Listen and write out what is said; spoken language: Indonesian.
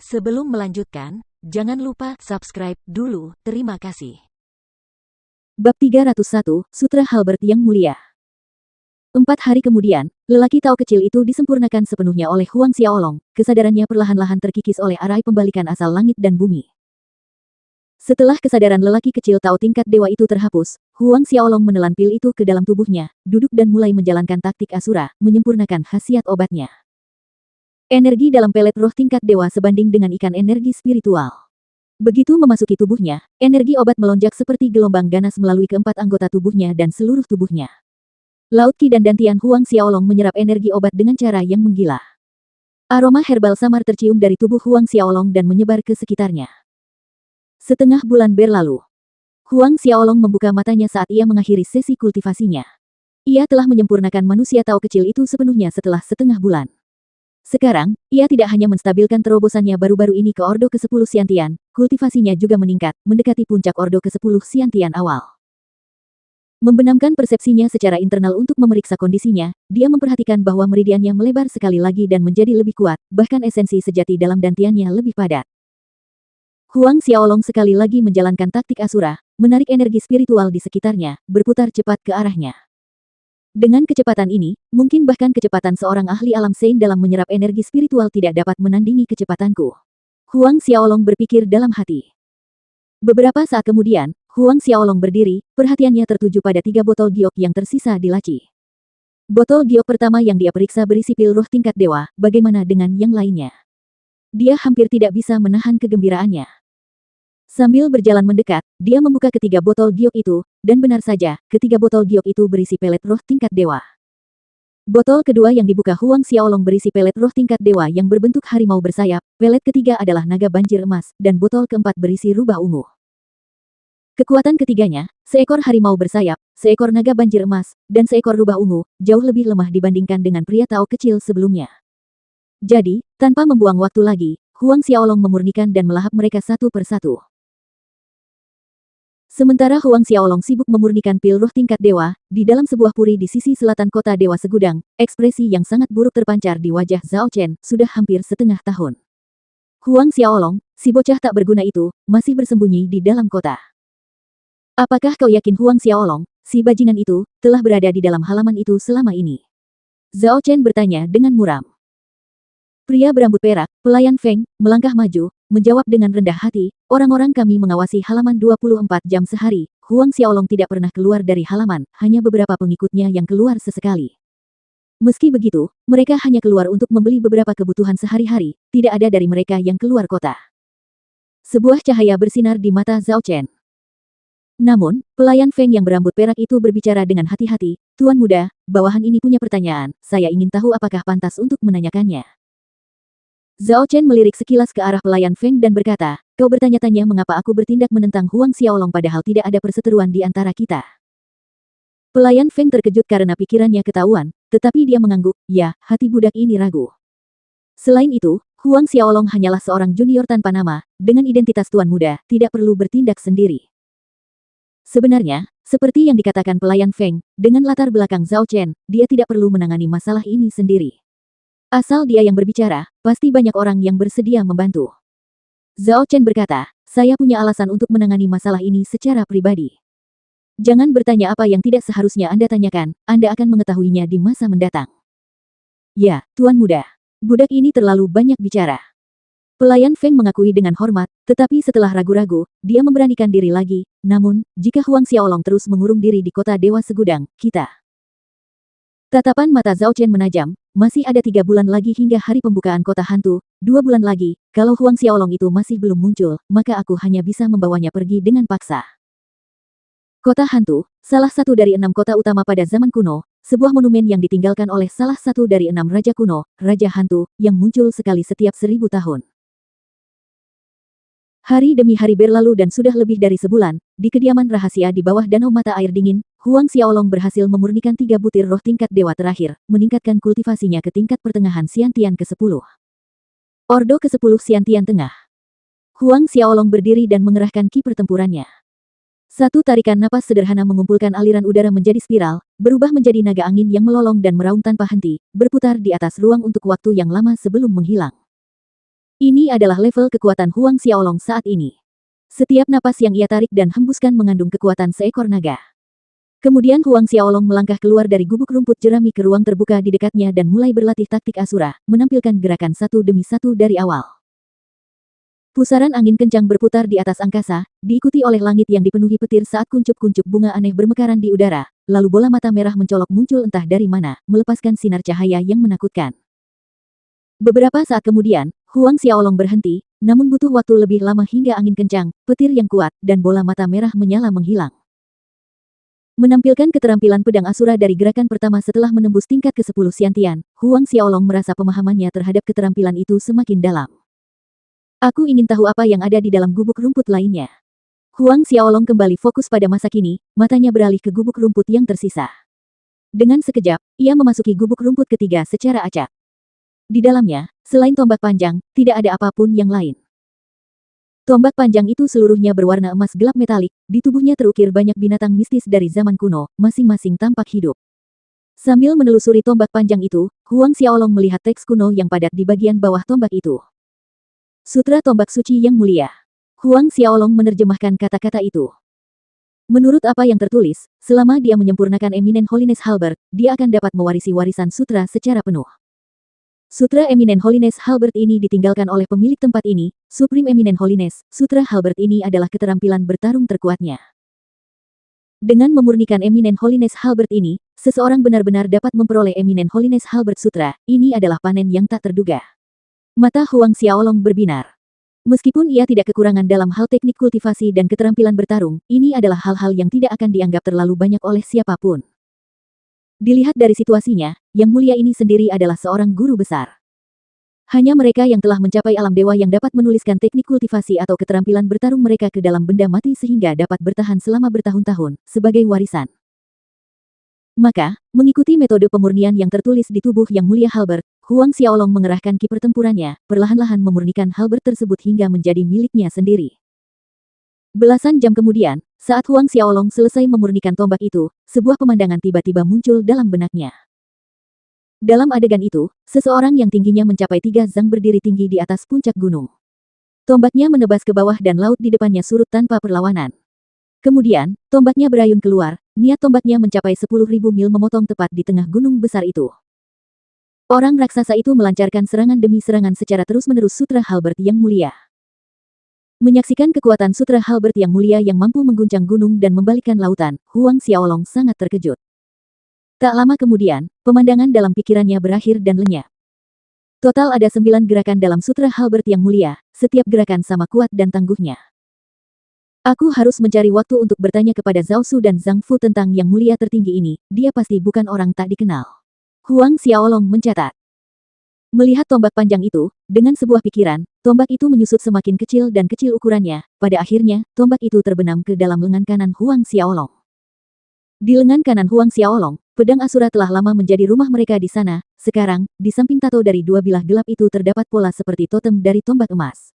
Sebelum melanjutkan, jangan lupa subscribe dulu. Terima kasih. Bab 301, Sutra Halbert yang Mulia. 4 hari kemudian, lelaki Tao kecil itu disempurnakan sepenuhnya oleh Huang Xiaolong. Kesadarannya perlahan-lahan terkikis oleh arai pembalikan asal langit dan bumi. Setelah kesadaran lelaki kecil Tao tingkat dewa itu terhapus, Huang Xiaolong menelan pil itu ke dalam tubuhnya, duduk dan mulai menjalankan taktik Asura, menyempurnakan khasiat obatnya. Energi dalam pelet roh tingkat dewa sebanding dengan ikan energi spiritual. Begitu memasuki tubuhnya, energi obat melonjak seperti gelombang ganas melalui keempat anggota tubuhnya dan seluruh tubuhnya. Laut Qi dan dantian Huang Xiaolong menyerap energi obat dengan cara yang menggila. Aroma herbal samar tercium dari tubuh Huang Xiaolong dan menyebar ke sekitarnya. Setengah bulan berlalu. Huang Xiaolong membuka matanya saat ia mengakhiri sesi kultivasinya. Ia telah menyempurnakan manusia Tao kecil itu sepenuhnya setelah setengah bulan. Sekarang, ia tidak hanya menstabilkan terobosannya baru-baru ini ke Ordo ke-10 Xiantian, kultivasinya juga meningkat, mendekati puncak Ordo ke-10 Xiantian awal. Membenamkan persepsinya secara internal untuk memeriksa kondisinya, dia memperhatikan bahwa meridiannya melebar sekali lagi dan menjadi lebih kuat, bahkan esensi sejati dalam dantiannya lebih padat. Huang Xiaolong sekali lagi menjalankan taktik Asura, menarik energi spiritual di sekitarnya, berputar cepat ke arahnya. Dengan kecepatan ini, mungkin bahkan kecepatan seorang ahli alam Sein dalam menyerap energi spiritual tidak dapat menandingi kecepatanku. Huang Xiaolong berpikir dalam hati. Beberapa saat kemudian, Huang Xiaolong berdiri, perhatiannya tertuju pada 3 botol giok yang tersisa di laci. Botol giok pertama yang dia periksa berisi pil roh tingkat dewa, bagaimana dengan yang lainnya? Dia hampir tidak bisa menahan kegembiraannya. Sambil berjalan mendekat, dia membuka ketiga botol giok itu, dan benar saja, ketiga botol giok itu berisi pelet roh tingkat dewa. Botol kedua yang dibuka Huang Xiaolong berisi pelet roh tingkat dewa yang berbentuk harimau bersayap, pelet ketiga adalah naga banjir emas, dan botol keempat berisi rubah ungu. Kekuatan ketiganya, seekor harimau bersayap, seekor naga banjir emas, dan seekor rubah ungu, jauh lebih lemah dibandingkan dengan pria Tao kecil sebelumnya. Jadi, tanpa membuang waktu lagi, Huang Xiaolong memurnikan dan melahap mereka satu persatu. Sementara Huang Xiaolong sibuk memurnikan pil roh tingkat dewa, di dalam sebuah puri di sisi selatan kota Dewa Segudang, ekspresi yang sangat buruk terpancar di wajah Zhao Chen, sudah hampir setengah tahun. Huang Xiaolong, si bocah tak berguna itu, masih bersembunyi di dalam kota. Apakah kau yakin Huang Xiaolong, si bajingan itu, telah berada di dalam halaman itu selama ini? Zhao Chen bertanya dengan muram. Pria berambut perak, pelayan Feng, melangkah maju, menjawab dengan rendah hati, orang-orang kami mengawasi halaman 24 jam sehari. Huang Xiaolong tidak pernah keluar dari halaman, hanya beberapa pengikutnya yang keluar sesekali. Meski begitu, mereka hanya keluar untuk membeli beberapa kebutuhan sehari-hari, tidak ada dari mereka yang keluar kota. Sebuah cahaya bersinar di mata Zhao Chen. Namun, pelayan Feng yang berambut perak itu berbicara dengan hati-hati, Tuan Muda, bawahan ini punya pertanyaan, saya ingin tahu apakah pantas untuk menanyakannya. Zhao Chen melirik sekilas ke arah pelayan Feng dan berkata, kau bertanya-tanya mengapa aku bertindak menentang Huang Xiaolong padahal tidak ada perseteruan di antara kita. Pelayan Feng terkejut karena pikirannya ketahuan, tetapi dia mengangguk, ya, hati budak ini ragu. Selain itu, Huang Xiaolong hanyalah seorang junior tanpa nama, dengan identitas Tuan Muda, tidak perlu bertindak sendiri. Sebenarnya, seperti yang dikatakan pelayan Feng, dengan latar belakang Zhao Chen, dia tidak perlu menangani masalah ini sendiri. Asal dia yang berbicara, pasti banyak orang yang bersedia membantu. Zhao Chen berkata, saya punya alasan untuk menangani masalah ini secara pribadi. Jangan bertanya apa yang tidak seharusnya Anda tanyakan, Anda akan mengetahuinya di masa mendatang. Ya, Tuan Muda. Budak ini terlalu banyak bicara. Pelayan Feng mengakui dengan hormat, tetapi setelah ragu-ragu, dia memberanikan diri lagi, namun, jika Huang Xiaolong terus mengurung diri di kota Dewa Segudang, kita... Tatapan mata Zhao Chen menajam, masih ada 3 bulan lagi hingga hari pembukaan kota hantu, 2 bulan lagi, kalau Huang Xiaolong itu masih belum muncul, maka aku hanya bisa membawanya pergi dengan paksa. Kota hantu, salah satu dari 6 kota utama pada zaman kuno, sebuah monumen yang ditinggalkan oleh salah satu dari 6 raja kuno, Raja Hantu, yang muncul sekali setiap 1000 tahun. Hari demi hari berlalu dan sudah lebih dari sebulan, di kediaman rahasia di bawah danau mata air dingin, Huang Xiaolong berhasil memurnikan 3 butir roh tingkat dewa terakhir, meningkatkan kultivasinya ke tingkat pertengahan Xiantian ke-10. Ordo ke-10 Xiantian Tengah. Huang Xiaolong berdiri dan mengerahkan ki pertempurannya. Satu tarikan napas sederhana mengumpulkan aliran udara menjadi spiral, berubah menjadi naga angin yang melolong dan meraung tanpa henti, berputar di atas ruang untuk waktu yang lama sebelum menghilang. Ini adalah level kekuatan Huang Xiaolong saat ini. Setiap napas yang ia tarik dan hembuskan mengandung kekuatan seekor naga. Kemudian Huang Xiaolong melangkah keluar dari gubuk rumput jerami ke ruang terbuka di dekatnya dan mulai berlatih taktik Asura, menampilkan gerakan satu demi satu dari awal. Pusaran angin kencang berputar di atas angkasa, diikuti oleh langit yang dipenuhi petir saat kuncup-kuncup bunga aneh bermekaran di udara, lalu bola mata merah mencolok muncul entah dari mana, melepaskan sinar cahaya yang menakutkan. Beberapa saat kemudian, Huang Xiaolong berhenti, namun butuh waktu lebih lama hingga angin kencang, petir yang kuat, dan bola mata merah menyala menghilang. Menampilkan keterampilan pedang Asura dari gerakan pertama setelah menembus tingkat ke-10 Xiantian, Huang Xiaolong merasa pemahamannya terhadap keterampilan itu semakin dalam. Aku ingin tahu apa yang ada di dalam gubuk rumput lainnya. Huang Xiaolong kembali fokus pada masa kini, matanya beralih ke gubuk rumput yang tersisa. Dengan sekejap, ia memasuki gubuk rumput ketiga secara acak. Di dalamnya, selain tombak panjang, tidak ada apapun yang lain. Tombak panjang itu seluruhnya berwarna emas gelap metalik, di tubuhnya terukir banyak binatang mistis dari zaman kuno, masing-masing tampak hidup. Sambil menelusuri tombak panjang itu, Huang Xiaolong melihat teks kuno yang padat di bagian bawah tombak itu. Sutra Tombak Suci Yang Mulia. Huang Xiaolong menerjemahkan kata-kata itu. Menurut apa yang tertulis, selama dia menyempurnakan Eminent Holiness Halberd, dia akan dapat mewarisi warisan sutra secara penuh. Sutra Eminent Holiness Halberd ini ditinggalkan oleh pemilik tempat ini, Supreme Eminent Holiness. Sutra Halberd ini adalah keterampilan bertarung terkuatnya. Dengan memurnikan Eminent Holiness Halberd ini, seseorang benar-benar dapat memperoleh Eminent Holiness Halberd Sutra. Ini adalah panen yang tak terduga. Mata Huang Xiaolong berbinar. Meskipun ia tidak kekurangan dalam hal teknik kultivasi dan keterampilan bertarung, ini adalah hal-hal yang tidak akan dianggap terlalu banyak oleh siapapun. Dilihat dari situasinya, Yang Mulia ini sendiri adalah seorang guru besar. Hanya mereka yang telah mencapai alam dewa yang dapat menuliskan teknik kultivasi atau keterampilan bertarung mereka ke dalam benda mati sehingga dapat bertahan selama bertahun-tahun, sebagai warisan. Maka, mengikuti metode pemurnian yang tertulis di tubuh Yang Mulia Halberd, Huang Xiaolong mengerahkan ki pertempurannya, perlahan-lahan memurnikan Halberd tersebut hingga menjadi miliknya sendiri. Belasan jam kemudian, saat Huang Xiaolong selesai memurnikan tombak itu, sebuah pemandangan tiba-tiba muncul dalam benaknya. Dalam adegan itu, seseorang yang tingginya mencapai 3 zang berdiri tinggi di atas puncak gunung. Tombaknya menebas ke bawah dan laut di depannya surut tanpa perlawanan. Kemudian, tombaknya berayun keluar, niat tombaknya mencapai 10.000 mil memotong tepat di tengah gunung besar itu. Orang raksasa itu melancarkan serangan demi serangan secara terus-menerus Sutra Halberd Yang Mulia. Menyaksikan kekuatan Sutra Halberd Yang Mulia yang mampu mengguncang gunung dan membalikkan lautan, Huang Xiaolong sangat terkejut. Tak lama kemudian, pemandangan dalam pikirannya berakhir dan lenyap. Total ada 9 gerakan dalam Sutra Halberd Yang Mulia, setiap gerakan sama kuat dan tangguhnya. Aku harus mencari waktu untuk bertanya kepada Zhao Su dan Zhang Fu tentang Yang Mulia tertinggi ini, dia pasti bukan orang tak dikenal. Huang Xiaolong mencatat. Melihat tombak panjang itu, dengan sebuah pikiran, tombak itu menyusut semakin kecil dan kecil ukurannya, pada akhirnya, tombak itu terbenam ke dalam lengan kanan Huang Xiaolong. Di lengan kanan Huang Xiaolong, pedang Asura telah lama menjadi rumah mereka di sana, sekarang, di samping tato dari dua bilah gelap itu terdapat pola seperti totem dari tombak emas.